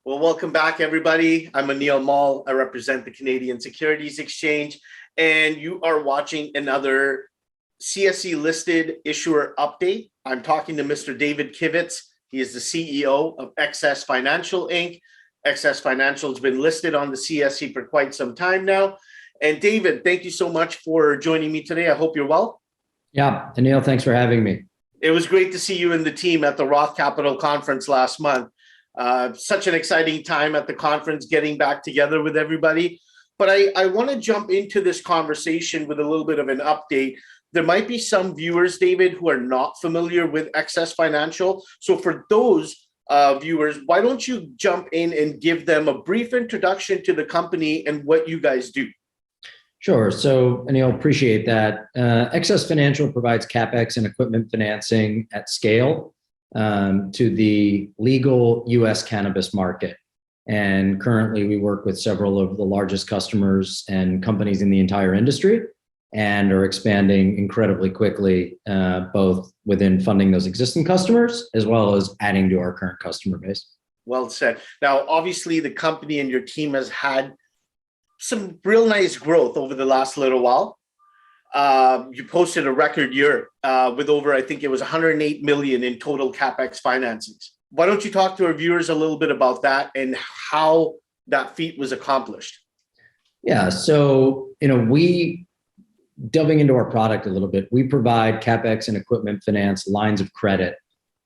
Well, welcome back, everybody. I'm Anil Mall. I represent the Canadian Securities Exchange, and you are watching another CSE listed issuer update. I'm talking to Mr. David Kivitz. He is the CEO of XS Financial Inc. XS Financial has been listed on the CSE for quite some time now. And David, thank you so much for joining me today. I hope you're well. Yeah, Anil, thanks for having me. It was great to see you and the team at the Roth Capital Conference last month. Such an exciting time at the conference, getting back together with everybody. But I want to jump into this conversation with a little bit of an update. There might be some viewers, David, who are not familiar with XS Financial. So for those viewers, why don't you jump in and give them a brief introduction to the company and what you guys do? Sure. So, Anil, appreciate that. XS Financial provides CapEx and equipment financing at scale to the legal U.S. cannabis market. And currently we work with several of the largest customers and companies in the entire industry and are expanding incredibly quickly, both within funding those existing customers as well as adding to our current customer base. Well said. Now, obviously, the company and your team has had some real nice growth over the last little while. You posted a record year with over, I think it was 108 million in total CapEx financings. Why don't you talk to our viewers a little bit about that and how that feat was accomplished? Yeah, so, we delving into our product a little bit, we provide CapEx and equipment finance lines of credit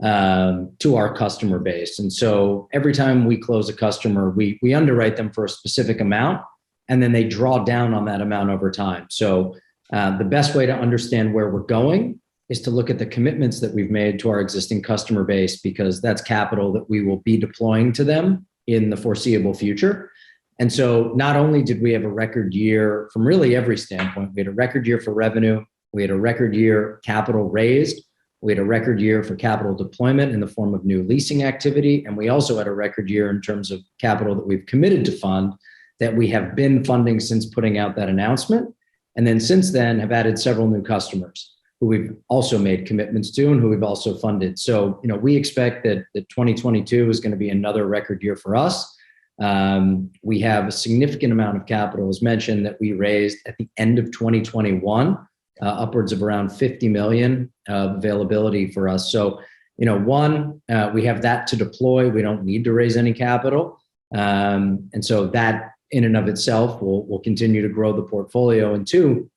to our customer base. And so every time we close a customer, we underwrite them for a specific amount, and then they draw down on that amount over time. So the best way to understand where we're going is to look at the commitments that we've made to our existing customer base, because that's capital that we will be deploying to them in the foreseeable future. And so not only did we have a record year from really every standpoint, we had a record year for revenue, we had a record year capital raised, we had a record year for capital deployment in the form of new leasing activity, and we also had a record year in terms of capital that we've committed to fund that we have been funding since putting out that announcement. And then since then have added several new customers who we've also made commitments to and who we've also funded. So, we expect that 2022 is going to be another record year for us. We have a significant amount of capital, as mentioned, that we raised at the end of 2021, upwards of around 50 million of availability for us. So, we have that to deploy. We don't need to raise any capital. And so that in and of itself will continue to grow the portfolio. And two,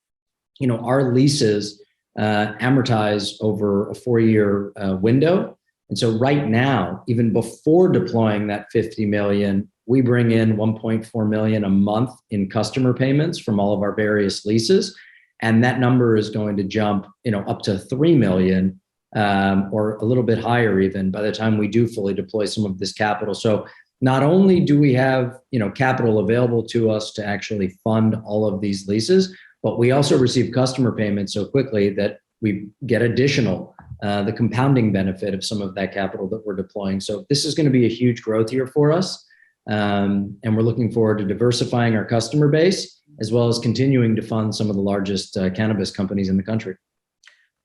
our leases amortize over a 4-year window. And so right now, even before deploying that 50 million, we bring in 1.4 million a month in customer payments from all of our various leases. And that number is going to jump, up to 3 million or a little bit higher even by the time we do fully deploy some of this capital. So not only do we have, capital available to us to actually fund all of these leases, but we also receive customer payments so quickly that we get additional, the compounding benefit of some of that capital that we're deploying. So this is going to be a huge growth year for us. And we're looking forward to diversifying our customer base, as well as continuing to fund some of the largest cannabis companies in the country.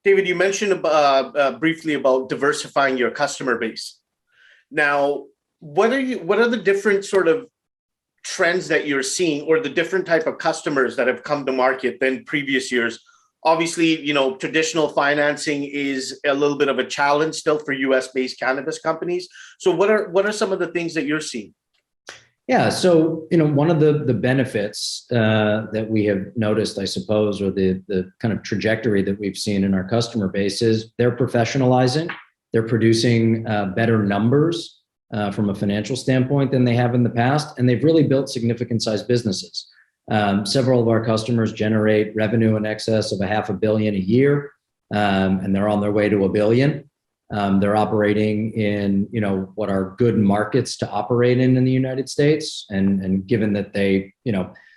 David, you mentioned briefly about diversifying your customer base. Now, what are the different sort of trends that you're seeing, or the different type of customers that have come to market than previous years? Obviously, traditional financing is a little bit of a challenge still for US-based cannabis companies. So what are some of the things that you're seeing? Yeah, so one of the benefits that we have noticed, I suppose, or the kind of trajectory that we've seen in our customer base is they're professionalizing, they're producing better numbers from a financial standpoint than they have in the past, and they've really built significant sized businesses. Several of our customers generate revenue in excess of $500 million a year, and they're on their way to $1 billion. They're operating in, what are good markets to operate in the United States. And given that they,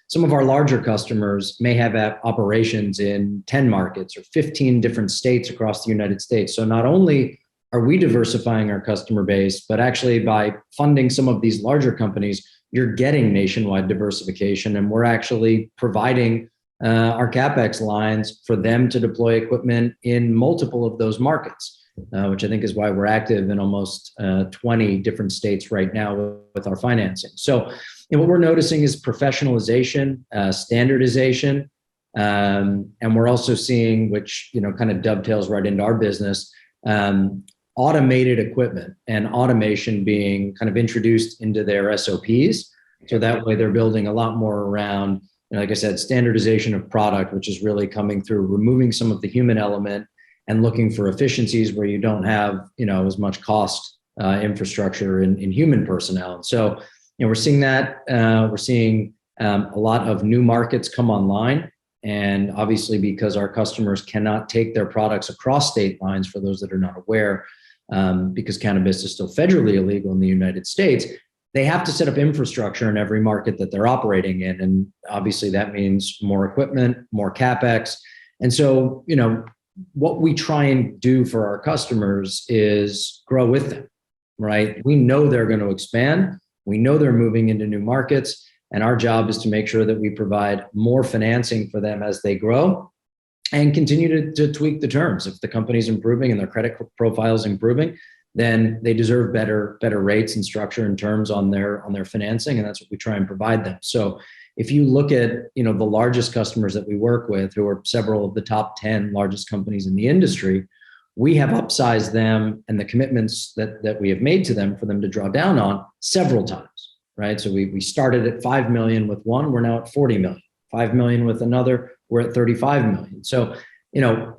some of our larger customers may have operations in 10 markets or 15 different states across the United States. So not only are we diversifying our customer base, but actually by funding some of these larger companies, you're getting nationwide diversification, and we're actually providing our CapEx lines for them to deploy equipment in multiple of those markets. which I think is why we're active in almost 20 different states right now with our financing. So, what we're noticing is professionalization, standardization, and we're also seeing, which kind of dovetails right into our business, automated equipment and automation being kind of introduced into their SOPs. So that way they're building a lot more around, like I said, standardization of product, which is really coming through removing some of the human element and looking for efficiencies where you don't have, as much cost infrastructure in human personnel. And so, we're seeing that. We're seeing a lot of new markets come online. And obviously, because our customers cannot take their products across state lines, for those that are not aware, because cannabis is still federally illegal in the United States, they have to set up infrastructure in every market that they're operating in. And obviously that means more equipment, more CapEx. And so, what we try and do for our customers is grow with them, right? We know they're going to expand. We know they're moving into new markets. And our job is to make sure that we provide more financing for them as they grow and continue to tweak the terms. If the company's improving and their credit profile is improving, then they deserve better rates and structure and terms on their financing, and that's what we try and provide them. So if you look at the largest customers that we work with, who are several of the top 10 largest companies in the industry, we have upsized them and the commitments that we have made to them for them to draw down on several times, right? So we started at 5 million with one, we're now at 40 million. 5 million with another, we're at 35 million. So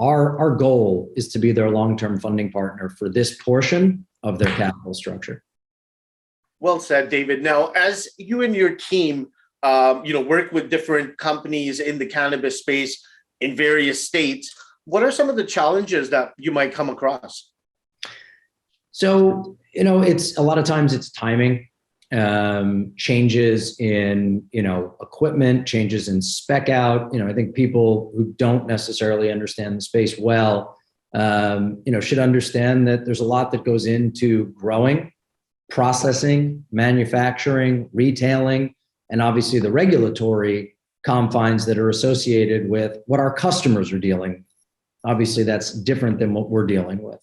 our goal is to be their long-term funding partner for this portion of their capital structure. Well said, David. Now, as you and your team, work with different companies in the cannabis space in various states, what are some of the challenges that you might come across? So, it's a lot of times it's timing, changes in, equipment, changes in spec out. I think people who don't necessarily understand the space well, should understand that there's a lot that goes into growing, processing, manufacturing, retailing, and obviously the regulatory confines that are associated with what our customers are dealing with. Obviously, that's different than what we're dealing with.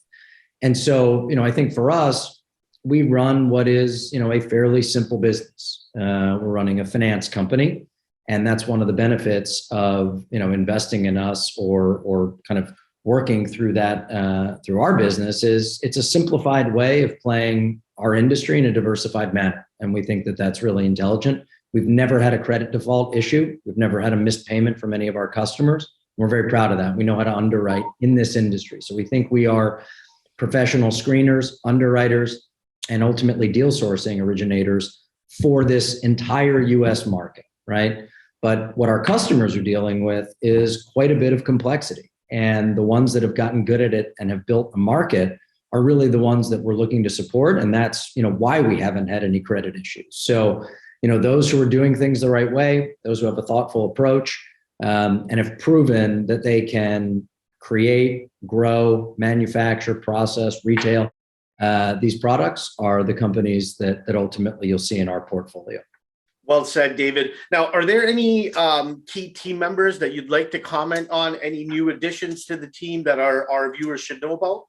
And so, I think for us, we run what is, a fairly simple business. We're running a finance company, and that's one of the benefits of, investing in us or kind of working through that, through our business is it's a simplified way of playing our industry in a diversified manner. And we think that that's really intelligent. We've never had a credit default issue. We've never had a missed payment from any of our customers. We're very proud of that. We know how to underwrite in this industry. So we think we are professional screeners, underwriters, and ultimately deal sourcing originators for this entire US market, right? But what our customers are dealing with is quite a bit of complexity. And the ones that have gotten good at it and have built a market are really the ones that we're looking to support. And that's, why we haven't had any credit issues. So, those who are doing things the right way, those who have a thoughtful approach, and have proven that they can create, grow, manufacture, process, retail, these products are the companies that ultimately you'll see in our portfolio. Well said, David. Now, are there any key team members that you'd like to comment on? Any new additions to the team that our viewers should know about?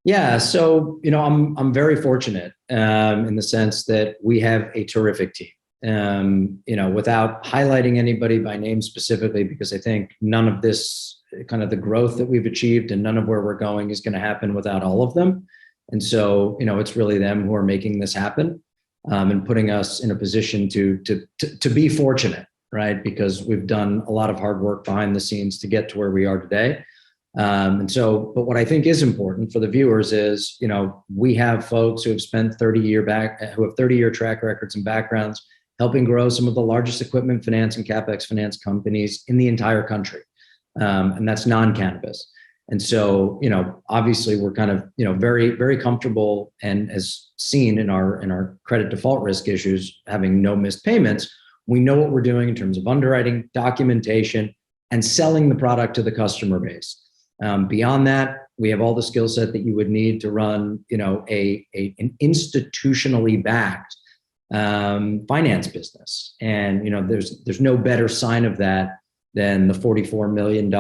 Yeah, so I'm very fortunate in the sense that we have a terrific team. Without highlighting anybody by name specifically, because I think none of this kind of the growth that we've achieved and none of where we're going is going to happen without all of them. And so, it's really them who are making this happen and putting us in a position to be fortunate, right? Because we've done a lot of hard work behind the scenes to get to where we are today. But what I think is important for the viewers is, we have folks who have spent 30-year track records and backgrounds helping grow some of the largest equipment finance and CapEx finance companies in the entire country. And that's non-cannabis. And so, obviously we're kind of, very, very comfortable, and as seen in our credit default risk issues, having no missed payments. We know what we're doing in terms of underwriting, documentation, and selling the product to the customer base. Beyond that, we have all the skill set that you would need to run, an institutionally backed finance business. And, there's no better sign of that than the $44 million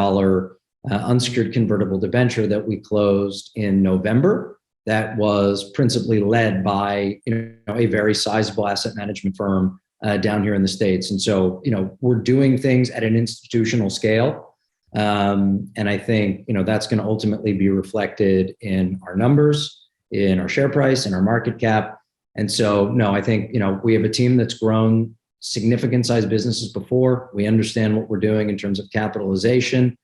unsecured convertible debenture that we closed in November. That was principally led by a very sizable asset management firm down here in the States. And so we're doing things at an institutional scale, and I think that's going to ultimately be reflected in our numbers, in our share price, in our market cap. And so no, I think we have a team that's grown significant size businesses before. We understand what we're doing in terms of capitalization,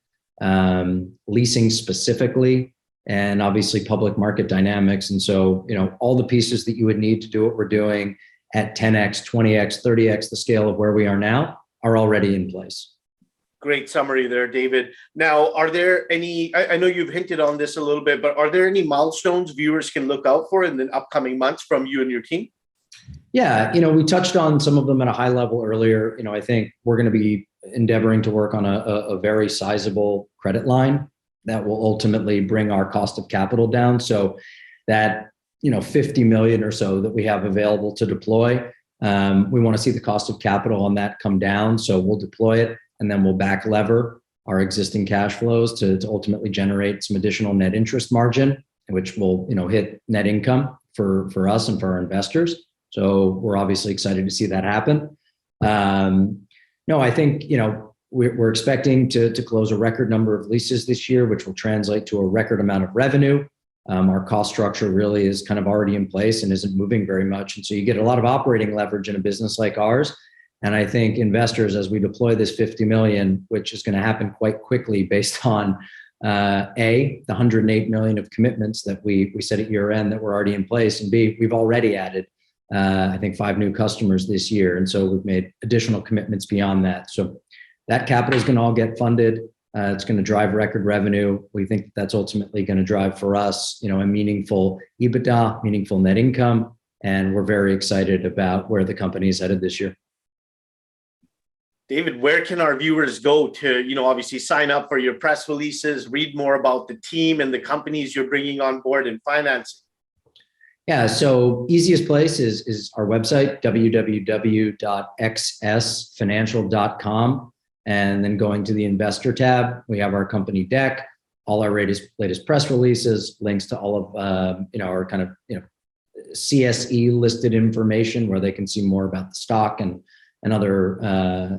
leasing specifically, and obviously public market dynamics. And so, all the pieces that you would need to do what we're doing at 10x, 20x, 30x, the scale of where we are now, are already in place. Great summary there, David. Now, are there any, I know you've hinted on this a little bit, but are there any milestones viewers can look out for in the upcoming months from you and your team? Yeah, we touched on some of them at a high level earlier. I think we're going to be endeavoring to work on a very sizable credit line that will ultimately bring our cost of capital down. So that, 50 million or so that we have available to deploy, we want to see the cost of capital on that come down. So we'll deploy it and then we'll back lever our existing cash flows to ultimately generate some additional net interest margin, which will, hit net income for us and for our investors. So we're obviously excited to see that happen. No, I think, we're expecting to close a record number of leases this year, which will translate to a record amount of revenue. Our cost structure really is kind of already in place and isn't moving very much. And so you get a lot of operating leverage in a business like ours. And I think investors, as we deploy this 50 million, which is going to happen quite quickly based on the 108 million of commitments that we said at year end that were already in place, and B, we've already added I think 5 new customers this year. And so we've made additional commitments beyond that. So that capital is going to all get funded. It's going to drive record revenue. We think that's ultimately going to drive for us, a meaningful EBITDA, meaningful net income. And we're very excited about where the company is headed this year. David, where can our viewers go to, obviously sign up for your press releases, read more about the team and the companies you're bringing on board in financing? Yeah, so easiest place is our website, www.xsfinancial.com. And then going to the investor tab, we have our company deck, all our latest press releases, links to all of our kind of CSE listed information where they can see more about the stock and other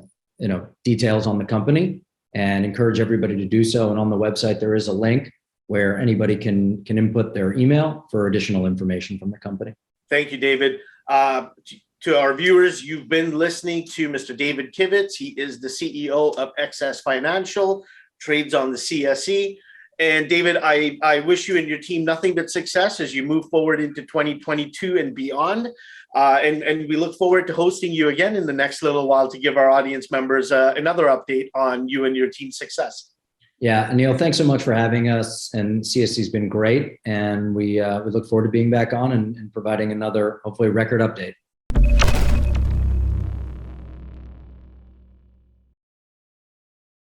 details on the company, and encourage everybody to do so. And on the website, there is a link where anybody can input their email for additional information from the company. Thank you, David. To our viewers, you've been listening to Mr. David Kivitz. He is the CEO of XS Financial, trades on the CSE. And David, I wish you and your team nothing but success as you move forward into 2022 and beyond. And we look forward to hosting you again in the next little while to give our audience members another update on you and your team's success. Yeah, Neil, thanks so much for having us. And CSE has been great. And we look forward to being back on and providing another, hopefully, record update.